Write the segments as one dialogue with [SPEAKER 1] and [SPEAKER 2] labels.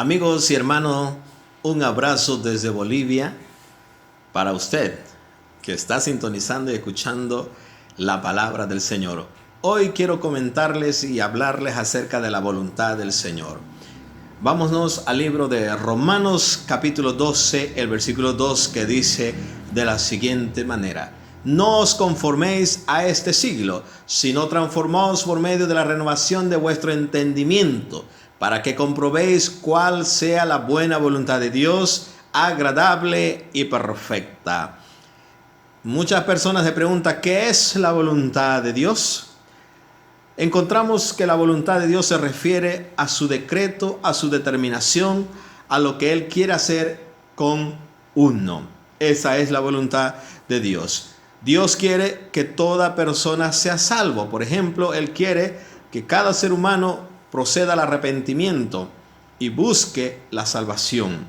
[SPEAKER 1] Amigos y hermanos, un abrazo desde Bolivia para usted que está sintonizando y escuchando la palabra del Señor. Hoy quiero comentarles y hablarles acerca de la voluntad del Señor. Vámonos al libro de Romanos capítulo 12, el versículo 2, que dice de la siguiente manera: no os conforméis a este siglo, sino transformaos por medio de la renovación de vuestro entendimiento, para que comprobéis cuál sea la buena voluntad de Dios, agradable y perfecta. Muchas personas se preguntan, ¿qué es la voluntad de Dios? Encontramos que la voluntad de Dios se refiere a su decreto, a su determinación, a lo que Él quiere hacer con uno. Esa es la voluntad de Dios. Dios quiere que toda persona sea salvo. Por ejemplo, Él quiere que cada ser humano proceda al arrepentimiento y busque la salvación.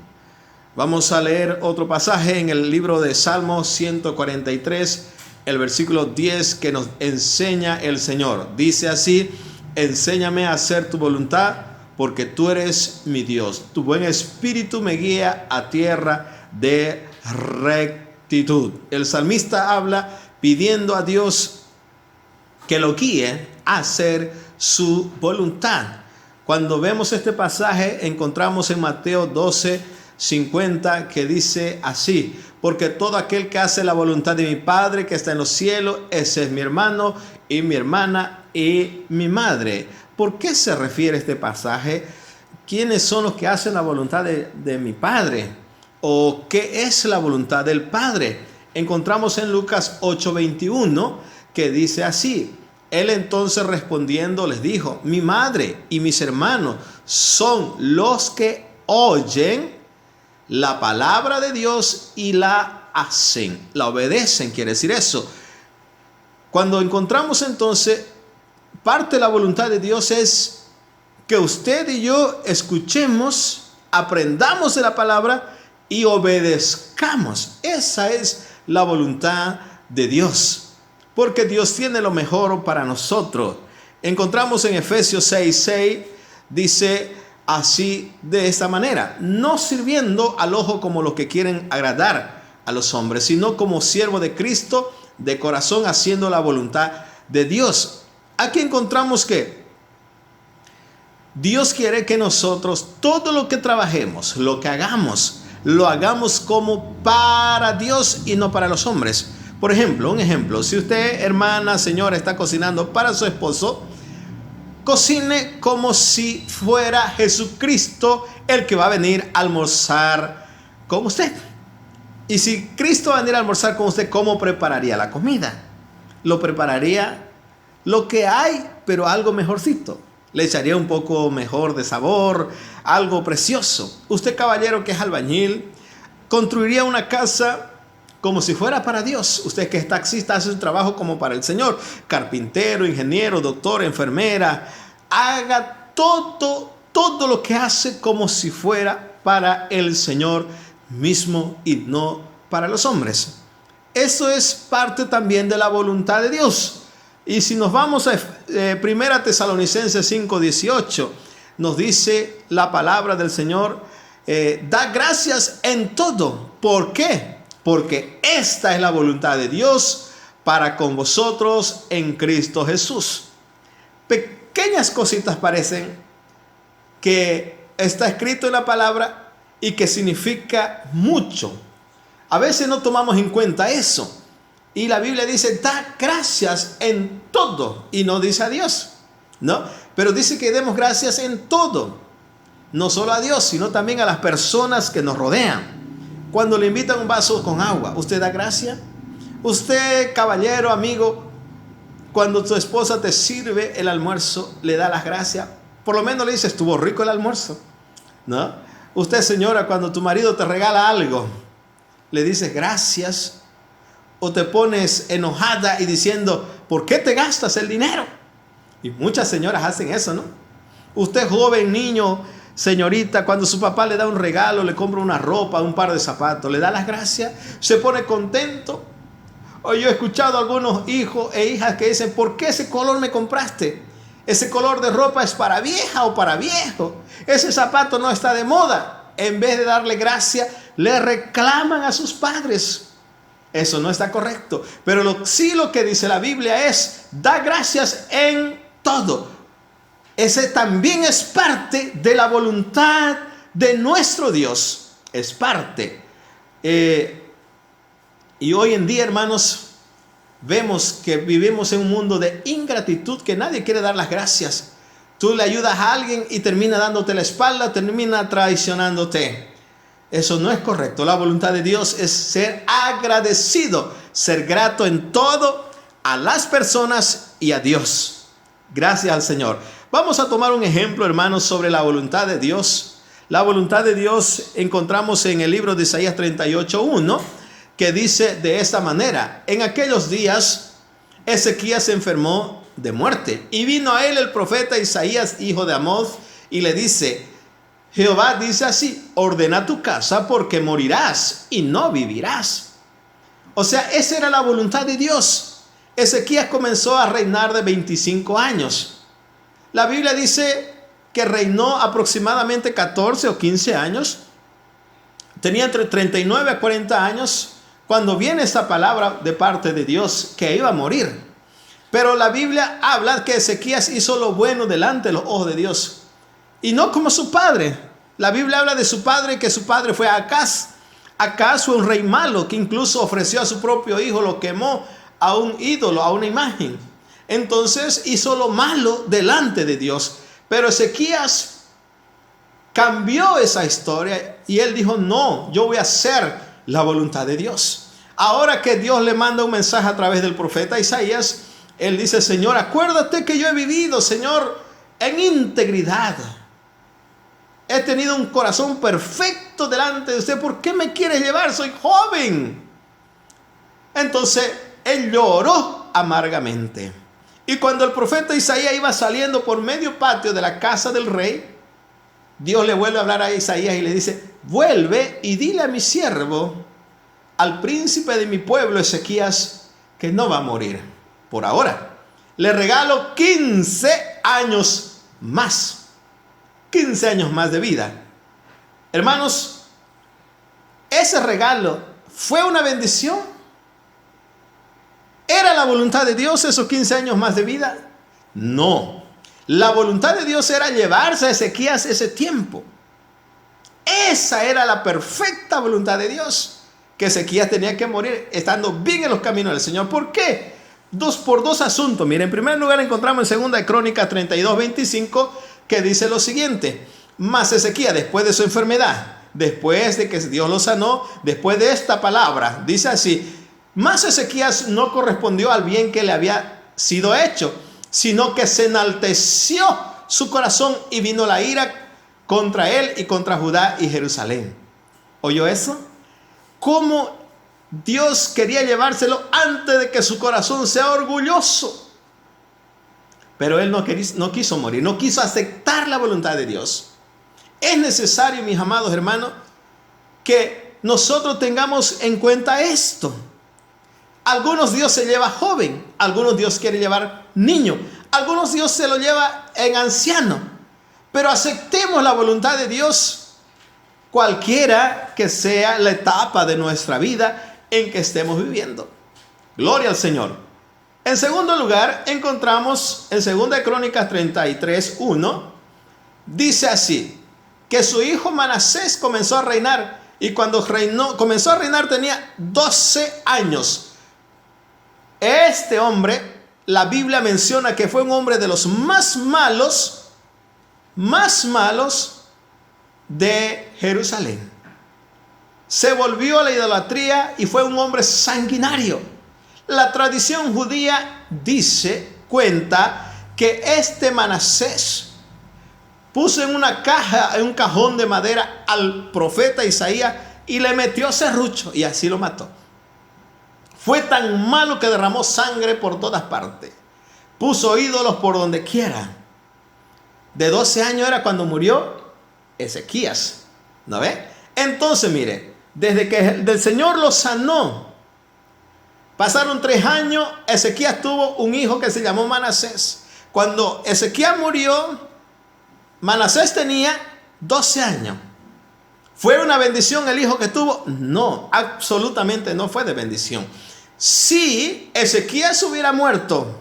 [SPEAKER 1] Vamos a leer otro pasaje en el libro de Salmos 143, el versículo 10, que nos enseña el Señor. Dice así: enséñame a hacer tu voluntad, porque tú eres mi Dios. Tu buen espíritu me guía a tierra de rectitud. El salmista habla pidiendo a Dios que lo guíe a hacer su voluntad. Cuando vemos este pasaje, encontramos en Mateo 12:50 que dice así: porque todo aquel que hace la voluntad de mi Padre que está en los cielos, ese es mi hermano y mi hermana y mi madre. ¿Por qué se refiere este pasaje? ¿Quiénes son los que hacen la voluntad de mi Padre? ¿O qué es la voluntad del Padre? Encontramos en Lucas 8:21 que dice así: él entonces respondiendo les dijo: mi madre y mis hermanos son los que oyen la palabra de Dios y la hacen, la obedecen. Quiere decir eso. Cuando encontramos entonces parte de la voluntad de Dios es que usted y yo escuchemos, aprendamos de la palabra y obedezcamos. Esa es la voluntad de Dios, porque Dios tiene lo mejor para nosotros. Encontramos en Efesios 6:6, dice así, de esta manera: no sirviendo al ojo como los que quieren agradar a los hombres, sino como siervo de Cristo, de corazón, haciendo la voluntad de Dios. Aquí encontramos que Dios quiere que nosotros, todo lo que trabajemos, lo que hagamos, lo hagamos como para Dios y no para los hombres. Por ejemplo, un ejemplo: si usted, hermana, señora, está cocinando para su esposo, cocine como si fuera Jesucristo el que va a venir a almorzar con usted. Y si Cristo va a venir a almorzar con usted, ¿cómo prepararía la comida? Lo prepararía lo que hay, pero algo mejorcito. Le echaría un poco mejor de sabor, algo precioso. Usted, caballero, que es albañil, construiría una casa como si fuera para Dios. Usted, que es taxista, hace su trabajo como para el Señor. Carpintero, ingeniero, doctor, enfermera, haga todo lo que hace como si fuera para el Señor mismo y no para los hombres. Eso es parte también de la voluntad de Dios. Y si nos vamos a 1 Tesalonicenses 5:18, nos dice la palabra del Señor: da gracias en todo. ¿Por qué? Porque esta es la voluntad de Dios para con vosotros en Cristo Jesús. Pequeñas cositas parecen que está escrito en la palabra y que significa mucho. A veces no tomamos en cuenta eso. Y la Biblia dice: da gracias en todo. Y no dice a Dios, ¿no? Pero dice que demos gracias en todo. No solo a Dios, sino también a las personas que nos rodean. Cuando le invitan un vaso con agua, ¿usted da gracia? Usted, caballero, amigo, cuando tu esposa te sirve el almuerzo, ¿le da las gracias? Por lo menos le dice: estuvo rico el almuerzo, ¿no? Usted, señora, cuando tu marido te regala algo, ¿le dices gracias? ¿O te pones enojada y diciendo: ¿por qué te gastas el dinero? Y muchas señoras hacen eso, ¿no? Usted, joven, niño, señorita, cuando su papá le da un regalo, le compra una ropa, un par de zapatos, ¿le da las gracias? ¿Se pone contento? O yo he escuchado a algunos hijos e hijas que dicen: ¿por qué ese color me compraste? Ese color de ropa es para vieja o para viejo. Ese zapato no está de moda. En vez de darle gracia, le reclaman a sus padres. Eso no está correcto. Pero sí lo que dice la Biblia es, da gracias en todo. Ese también es parte de la voluntad de nuestro Dios. Es parte. Y hoy en día, hermanos, vemos que vivimos en un mundo de ingratitud, que nadie quiere dar las gracias. Tú le ayudas a alguien y termina dándote la espalda, termina traicionándote. Eso no es correcto. La voluntad de Dios es ser agradecido, ser grato en todo a las personas y a Dios. Gracias al Señor. Vamos a tomar un ejemplo, hermanos, sobre la voluntad de Dios. La voluntad de Dios encontramos en el libro de Isaías 38:1, que dice de esta manera: en aquellos días Ezequías se enfermó de muerte, y vino a él el profeta Isaías, hijo de Amoz, y le dice: Jehová dice así, ordena tu casa porque morirás y no vivirás. O sea, esa era la voluntad de Dios. Ezequías comenzó a reinar de 25 años. La Biblia dice que reinó aproximadamente 14 o 15 años. Tenía entre 39 a 40 años cuando viene esta palabra de parte de Dios que iba a morir. Pero la Biblia habla que Ezequías hizo lo bueno delante de los ojos de Dios. Y no como su padre. La Biblia habla de su padre, que su padre fue Acaz. Acaz fue un rey malo que incluso ofreció a su propio hijo, lo quemó a un ídolo, a una imagen. Entonces hizo lo malo delante de Dios. Pero Ezequías cambió esa historia y él dijo: no, yo voy a hacer la voluntad de Dios. Ahora que Dios le manda un mensaje a través del profeta Isaías, él dice: Señor, acuérdate que yo he vivido, Señor, en integridad. He tenido un corazón perfecto delante de usted. ¿Por qué me quiere llevar? Soy joven. Entonces él lloró amargamente. Y cuando el profeta Isaías iba saliendo por medio patio de la casa del rey, Dios le vuelve a hablar a Isaías y le dice: vuelve y dile a mi siervo, al príncipe de mi pueblo Ezequías, que no va a morir por ahora. Le regalo 15 años más. 15 años más de vida. Hermanos, ese regalo fue una bendición. ¿Era la voluntad de Dios esos 15 años más de vida? No. La voluntad de Dios era llevarse a Ezequías ese tiempo. Esa era la perfecta voluntad de Dios, que Ezequías tenía que morir estando bien en los caminos del Señor. ¿Por qué? Por dos asuntos. Miren, en primer lugar encontramos en 2 Crónicas 32:25, que dice lo siguiente: mas Ezequías, después de su enfermedad, después de que Dios lo sanó, después de esta palabra, dice así: mas Ezequías no correspondió al bien que le había sido hecho, sino que se enalteció su corazón y vino la ira contra él y contra Judá y Jerusalén. ¿Oyó eso? ¿Cómo Dios quería llevárselo antes de que su corazón sea orgulloso? Pero él no quiso morir, no quiso aceptar la voluntad de Dios. Es necesario, mis amados hermanos, que nosotros tengamos en cuenta esto. Algunos Dios se lleva joven, algunos Dios quiere llevar niño, algunos Dios se lo lleva en anciano. Pero aceptemos la voluntad de Dios, cualquiera que sea la etapa de nuestra vida en que estemos viviendo. Gloria al Señor. En segundo lugar, encontramos en 2 Crónicas 33:1, dice así, que su hijo Manasés comenzó a reinar, y cuando comenzó a reinar tenía 12 años. Este hombre, la Biblia menciona que fue un hombre de los más malos de Jerusalén. Se volvió a la idolatría y fue un hombre sanguinario. La tradición judía cuenta que este Manasés puso en una caja, en un cajón de madera al profeta Isaías y le metió serrucho y así lo mató. Fue tan malo que derramó sangre por todas partes. Puso ídolos por donde quiera. De 12 años era cuando murió Ezequías. ¿No ve? Entonces, mire, desde que el Señor lo sanó, pasaron 3 años, Ezequías tuvo un hijo que se llamó Manasés. Cuando Ezequías murió, Manasés tenía 12 años. ¿Fue una bendición el hijo que tuvo? No, absolutamente no fue de bendición. Si Ezequías hubiera muerto,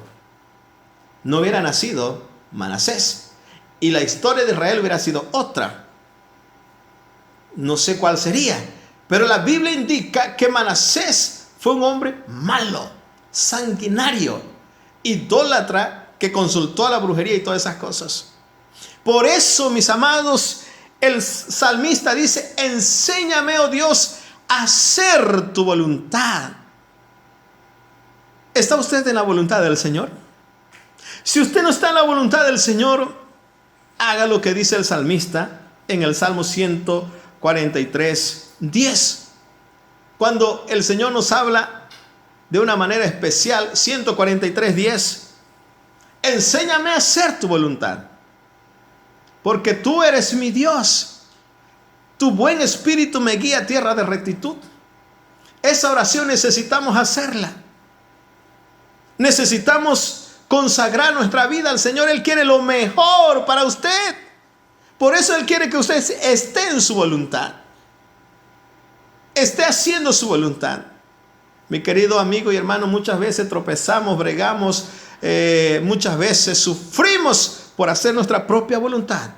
[SPEAKER 1] no hubiera nacido Manasés y la historia de Israel hubiera sido otra. No sé cuál sería, pero la Biblia indica que Manasés fue un hombre malo, sanguinario, idólatra, que consultó a la brujería y todas esas cosas. Por eso, mis amados, el salmista dice: enséñame, oh Dios, a hacer tu voluntad. ¿Está usted en la voluntad del Señor? Si usted no está en la voluntad del Señor, haga lo que dice el salmista en el Salmo 143:10. Cuando el Señor nos habla de una manera especial, 143:10. Enséñame a hacer tu voluntad, porque tú eres mi Dios. Tu buen espíritu me guía a tierra de rectitud. Esa oración necesitamos hacerla. Necesitamos consagrar nuestra vida al Señor. Él quiere lo mejor para usted. Por eso Él quiere que usted esté en su voluntad, esté haciendo su voluntad. Mi querido amigo y hermano, muchas veces tropezamos, bregamos, muchas veces sufrimos por hacer nuestra propia voluntad.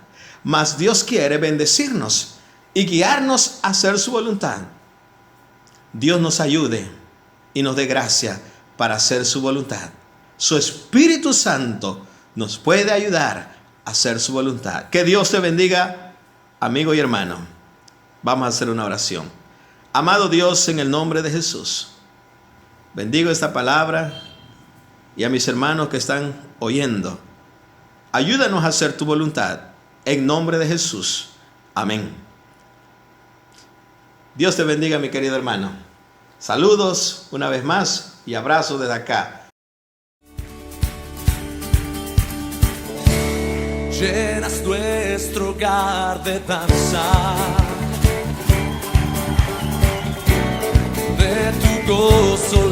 [SPEAKER 1] Mas Dios quiere bendecirnos y guiarnos a hacer su voluntad. Dios nos ayude y nos dé gracia para hacer su voluntad. Su Espíritu Santo nos puede ayudar a hacer su voluntad. Que Dios te bendiga, amigo y hermano. Vamos a hacer una oración. Amado Dios, en el nombre de Jesús, bendigo esta palabra y a mis hermanos que están oyendo. Ayúdanos a hacer tu voluntad. En nombre de Jesús. Amén. Dios te bendiga, mi querido hermano. Saludos una vez más y abrazos desde acá.
[SPEAKER 2] Llenas nuestro hogar de danza, de tu gozo